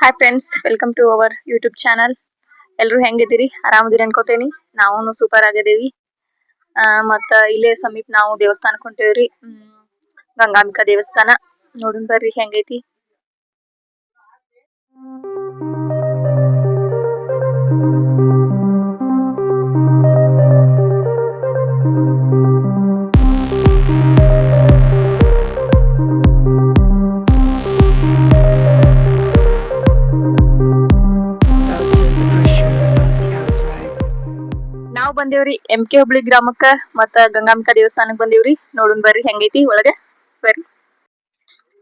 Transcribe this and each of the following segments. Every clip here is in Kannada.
Hi friends, welcome to our YouTube channel. ಎಲ್ಲರೂ ಹೆಂಗಿದ್ದೀರಿ? ಆರಾಮದಿರಿ ಅನ್ಕೋತೇನಿ. ನಾವು ಸೂಪರ್ ಆಗಿದ್ದೀವಿ. ಮತ್ತ ಇಲ್ಲೇ ಸಮೀಪ ನಾವು ದೇವಸ್ಥಾನಕ್ಕೆ ಹೊಂಟೇವ್ರಿ. ಗಂಗಾಂಬಿಕಾ ದೇವಸ್ಥಾನ ನೋಡೋಣ ಬರ್ರಿ ಹೆಂಗೈತಿ. ನಾವ್ ಬಂದೇವ್ರಿ MK ಹುಬ್ಳಿ ಗ್ರಾಮಕ್ಕ ಮತ್ತ ಗಂಗಾಂಬಿಕಾ ದೇವಸ್ಥಾನಕ್ ಬಂದೇವ್ರಿ. ನೋಡೋಣ ಬರ್ರಿ ಹೆಂಗೈತಿ ಒಳಗೆ ಬರ್ರಿ.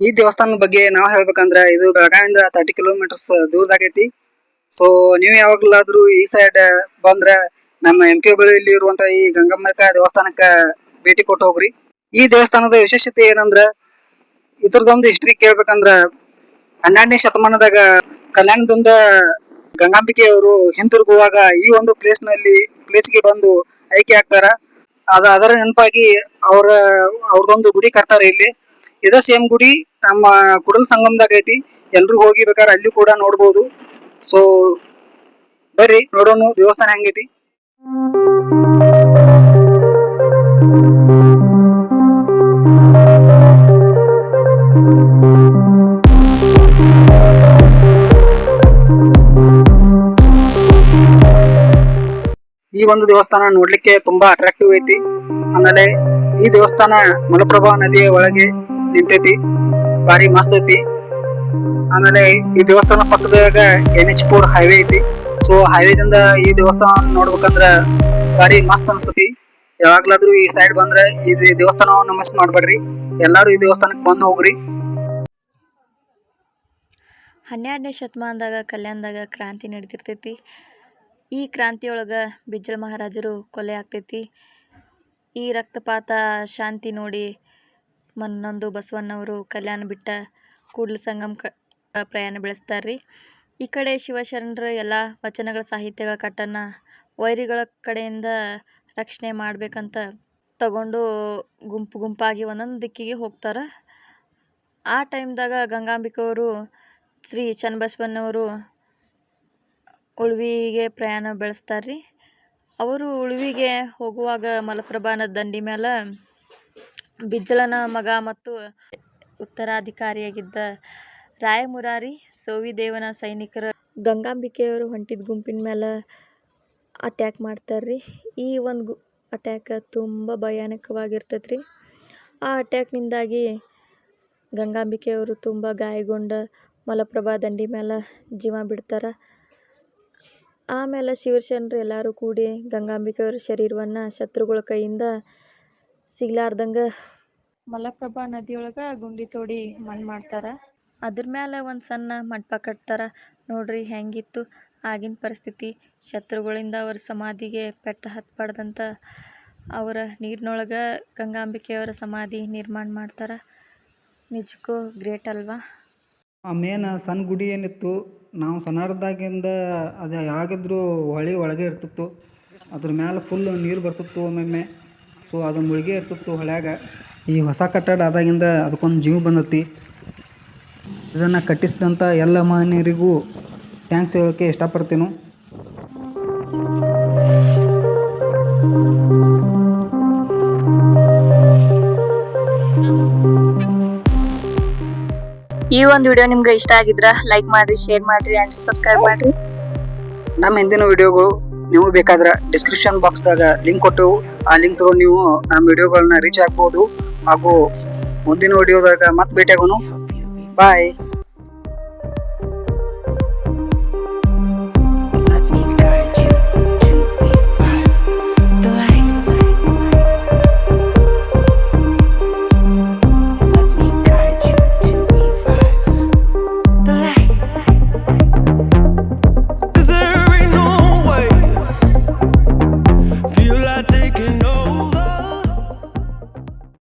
ಈ ದೇವಸ್ಥಾನದ ಬಗ್ಗೆ ನಾವು ಹೇಳ್ಬೇಕಂದ್ರ ಇದು ಬೆಳಗಾವಿಂದ 30 ಕಿಲೋಮೀಟರ್ಸ್ ದೂರದಾಗೈತಿ. ಸೊ ನೀವು ಯಾವಾಗ್ಲಾದ್ರೂ ಈ ಸೈಡ್ ಬಂದ್ರ ನಮ್ಮ MK ಹುಬ್ಳಿಯಲ್ಲಿ ಇರುವಂತ ಈ ಗಂಗಾಂಬಿಕಾ ದೇವಸ್ಥಾನಕ್ಕ ಭೇಟಿ ಕೊಟ್ಟು ಹೋಗ್ರಿ. ಈ ದೇವಸ್ಥಾನದ ವಿಶೇಷತೆ ಏನಂದ್ರ ಇದ್ರದೊಂದು ಹಿಸ್ಟ್ರಿ ಕೇಳ್ಬೇಕಂದ್ರ 12ನೇ ಶತಮಾನದಾಗ ಕಲ್ಯಾಣದಿಂದ ಗಂಗಾಂಬಿಕೆ ಅವರು ಹಿಂತಿರುಗುವಾಗ ಈ ಒಂದು ಪ್ಲೇಸ್ಗೆ ಬಂದು ಆಯ್ಕೆ ಆಗ್ತಾರ. ಅದರ ನೆನಪಾಗಿ ಅವ್ರದೊಂದು ಗುಡಿ ಕಟ್ತಾರ ಇಲ್ಲಿ. ಇದ ಸೇಮ್ ಗುಡಿ ನಮ್ಮ ಕುಡಲ ಸಂಗಮದಾಗ ಐತಿ. ಎಲ್ರು ಹೋಗಿ ಬೇಕಾದ್ರೆ ಅಲ್ಲಿ ಕೂಡ ನೋಡ್ಬೋದು. ಸೊ ಬರ್ರಿ ನೋಡೋಣ ದೇವಸ್ಥಾನ ಹೆಂಗೈತಿ. ಈ ಒಂದು ದೇವಸ್ಥಾನ ನೋಡ್ಲಿಕ್ಕೆ ತುಂಬಾ ಅಟ್ರಾಕ್ಟಿವ್ ಐತಿ. ಆಮೇಲೆ ಈ ದೇವಸ್ಥಾನ ಮಲಪ್ರಭಾ ನದಿಯ ಒಳಗೆ ನಿಂತೈತಿ. ಬಾರಿ ಮಸ್ತ್ ಐತಿ. ಆಮೇಲೆ ಈ ದೇವಸ್ಥಾನ ಪಕ್ಕದಾಗ NH4 ಹೈವೇ ಐತಿ. ಸೊ ಹೈವೇದಿಂದ ಈ ದೇವಸ್ಥಾನ ನೋಡ್ಬೇಕಂದ್ರ ಬಾರಿ ಮಸ್ತ್ ಅನ್ಸ್ತತಿ. ಯಾವಾಗ್ಲಾದ್ರೂ ಈ ಸೈಡ್ ಬಂದ್ರೆ ಈ ದೇವಸ್ಥಾನವನ್ನ ಮಿಸ್ ಮಾಡ್ಬೇಡ್ರಿ. ಎಲ್ಲಾರು ಈ ದೇವಸ್ಥಾನಕ್ಕೆ ಬಂದು ಹೋಗ್ರಿ. 12ನೇ ಶತಮಾನದಾಗ ಕಲ್ಯಾಣದಾಗ ಕ್ರಾಂತಿ ನಡೀತಿರ್ತೈತಿ. ಈ ಕ್ರಾಂತಿಯೊಳಗೆ ಬಿಜ್ಜಳ ಮಹಾರಾಜರು ಕೊಲೆ ಆಗ್ತೈತಿ. ಈ ರಕ್ತಪಾತ ಶಾಂತಿ ನೋಡಿ ಮನ್ನೊಂದು ಬಸವಣ್ಣವರು ಕಲ್ಯಾಣ ಬಿಟ್ಟ ಕೂಡಲ ಸಂಗಮ ಪ್ರಯಾಣ ಬೆಳೆಸ್ತಾರ್ರಿ. ಈ ಕಡೆ ಶಿವಶರಣರು ಎಲ್ಲ ವಚನಗಳ ಸಾಹಿತ್ಯಗಳ ಕಟ್ಟನ್ನು ವೈರಿಗಳ ಕಡೆಯಿಂದ ರಕ್ಷಣೆ ಮಾಡ್ಬೇಕಂತ ತಗೊಂಡು ಗುಂಪಾಗಿ ಒಂದೊಂದು ದಿಕ್ಕಿಗೆ ಹೋಗ್ತಾರೆ. ಆ ಟೈಮ್ದಾಗ ಗಂಗಾಂಬಿಕೆಯವರು ಶ್ರೀ ಚನ್ನಬಸವಣ್ಣವರು ಉಳ್ವಿಗೆ ಪ್ರಯಾಣ ಬೆಳೆಸ್ತಾರ್ರಿ. ಅವರು ಉಳ್ವಿಗೆ ಹೋಗುವಾಗ ಮಲಪ್ರಭಾ ದಂಡಿ ಮೇಲೆ ಬಿಜ್ಜಳನ ಮಗ ಮತ್ತು ಉತ್ತರಾಧಿಕಾರಿಯಾಗಿದ್ದ ರಾಯಮುರಾರಿ ಸೋವಿದೇವನ ಸೈನಿಕರು ಗಂಗಾಂಬಿಕೆಯವರು ಹೊಂಟಿದ ಗುಂಪಿನ ಮೇಲೆ ಅಟ್ಯಾಕ್ ಮಾಡ್ತಾರ್ರಿ. ಈ ಒಂದು ಅಟ್ಯಾಕ್ ತುಂಬ ಭಯಾನಕವಾಗಿರ್ತೈತ್ರಿ. ಆ ಅಟ್ಯಾಕ್ನಿಂದಾಗಿ ಗಂಗಾಂಬಿಕೆಯವರು ತುಂಬ ಗಾಯಗೊಂಡ ಮಲಪ್ರಭಾ ದಂಡಿ ಮೇಲೆ ಜೀವ ಬಿಡ್ತಾರೆ. ಆಮೇಲೆ ಶಿವಶರಣರು ಎಲ್ಲರೂ ಕೂಡಿ ಗಂಗಾಂಬಿಕೆಯವರ ಶರೀರವನ್ನು ಶತ್ರುಗಳ ಕೈಯಿಂದ ಸಿಗ್ಲಾರ್ದಂಗೆ ಮಲಪ್ರಭಾ ನದಿಯೊಳಗೆ ಗುಂಡಿ ತೋಡಿ ಮಣ್ಣು ಮಾಡ್ತಾರೆ. ಅದ್ರ ಮೇಲೆ ಒಂದು ಸಣ್ಣ ಮಂಟಪ ಕಟ್ತಾರೆ. ನೋಡ್ರಿ ಹೆಂಗಿತ್ತು ಆಗಿನ ಪರಿಸ್ಥಿತಿ. ಶತ್ರುಗಳಿಂದ ಅವ್ರ ಸಮಾಧಿಗೆ ಪೆಟ್ಟು ಹತ್ಬಾರ್ದಂತ ಅವರ ನೀರಿನೊಳಗೆ ಗಂಗಾಂಬಿಕೆಯವರ ಸಮಾಧಿ ನಿರ್ಮಾಣ ಮಾಡ್ತಾರೆ. ನಿಜಕ್ಕೂ ಗ್ರೇಟ್ ಅಲ್ವಾ? ಆ ಮೇನ್ ಸಣ್ಣ ಗುಡಿ ಏನಿತ್ತು, ನಾವು ಸಣ್ಣದಾಗಿಂದ ಅದು ಯಾವಾಗಿದ್ರೂ ಹೊಳೆ ಒಳಗೆ ಇರ್ತಿತ್ತು. ಅದ್ರ ಮೇಲೆ ಫುಲ್ ನೀರು ಬರ್ತಿತ್ತು ಒಮ್ಮೊಮ್ಮೆ. ಸೊ ಅದು ಮುಳುಗೆ ಇರ್ತಿತ್ತು ಹೊಳ್ಯಾಗ. ಈ ಹೊಸ ಕಟ್ಟಡ ಆದಾಗಿಂದ ಅದಕ್ಕೊಂದು ಜೀವ ಬಂದತಿ. ಇದನ್ನು ಕಟ್ಟಿಸಿದಂಥ ಎಲ್ಲ ಮಹನೀಯರಿಗೂ ಥ್ಯಾಂಕ್ಸ್ ಹೇಳೋಕ್ಕೆ ಇಷ್ಟಪಡ್ತೀನಿ. ಈ ಒಂದು ವಿಡಿಯೋ ನಿಮ್ಗೆ ಇಷ್ಟ ಆಗಿದ್ರ ಲೈಕ್ ಮಾಡ್ರಿ, ಶೇರ್ ಮಾಡ್ರಿ ಅಂಡ್ ಸಬ್ಸ್ಕ್ರೈಬ್ ಮಾಡ್ರಿ. ನಮ್ಮ ಹಿಂದಿನ ವಿಡಿಯೋಗಳು ನೀವು ಬೇಕಾದ್ರೆ ಡಿಸ್ಕ್ರಿಪ್ಷನ್ ಬಾಕ್ಸ್ದಾಗ ಲಿಂಕ್ ಕೊಟ್ಟೆವು. ಆ ಲಿಂಕ್ ತಗೊಂಡು ನೀವು ನಮ್ಮ ವಿಡಿಯೋಗಳನ್ನ ರೀಚ್ ಆಗ್ಬೋದು. ಹಾಗೂ ಮುಂದಿನ ವಿಡಿಯೋದಾಗ ಮತ್ತೆ ಭೇಟಿಯಾಗೋನು. ಬಾಯ್.